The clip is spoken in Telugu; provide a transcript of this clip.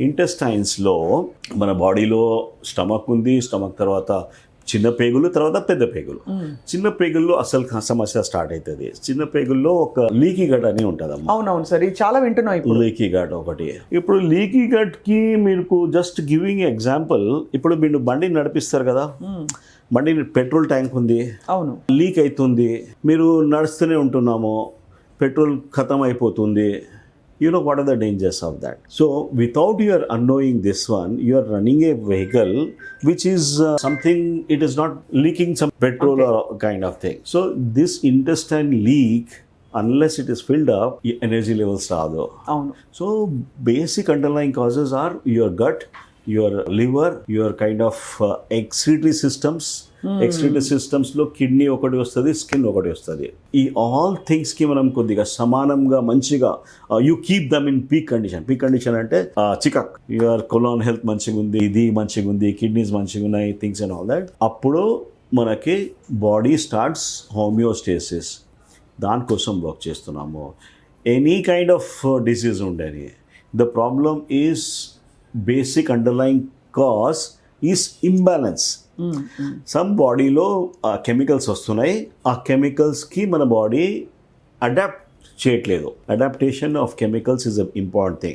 ఇంటెస్టైన్స్లో మన బాడీలో స్టమక్ ఉంది, స్టమక్ తర్వాత చిన్న పేగులు, తర్వాత పెద్ద పేగులు. చిన్న పేగుల్లో అసలు సమస్య స్టార్ట్ అవుతుంది. చిన్న పేగుల్లో ఒక లీకీ గట్ అని ఉంటుందమ్మా. అవునవును సార్, ఇది చాలా వింటున్నాం ఇప్పుడు. లీకీ గట్ ఒకటి. ఇప్పుడు లీకీ గట్కి మీకు జస్ట్ గివింగ్ ఎగ్జాంపుల్, ఇప్పుడు మీరు బండి నడిపిస్తారు కదా, బండి పెట్రోల్ ట్యాంక్ ఉంది, అవును, లీక్ అవుతుంది, మీరు నడుస్తూనే ఉంటున్నాము, పెట్రోల్ ఖతం అయిపోతుంది. You know what are the dangers of that? So without your unknowing this one, you are running a vehicle which is something, it is not leaking some petrol or kind of thing. So this intestine leak, unless it is filled up, energy levels రాదు. అవును. So basic underlying causes are your gut, your liver, your kind of excretory systems. Excretory సిస్టమ్స్లో కిడ్నీ ఒకటి వస్తుంది, స్కిన్ ఒకటి వస్తుంది. ఈ ఆల్ థింగ్స్కి మనం కొద్దిగా సమానంగా మంచిగా you keep them in peak condition. Peak condition అంటే చికాక్, యువర్ కొలాన్ హెల్త్ మంచిగా ఉంది, ఇది మంచిగా ఉంది, కిడ్నీస్ మంచిగా ఉన్నాయి, థింగ్స్ అండ్ ఆల్ దాట్. అప్పుడు మనకి బాడీ స్టార్ట్స్ హోమియోస్టేసిస్. దానికోసం వర్క్ చేస్తున్నాము. ఎనీ కైండ్ ఆఫ్ డిసీజ్ ఉండేది, the problem is basic underlying cause is imbalance. Some బాడీలో కెమికల్స్ వస్తున్నాయి, ఆ కెమికల్స్కి మన బాడీ అడాప్ట్ చేయట్లేదు. Adaptation of chemicals is a important thing.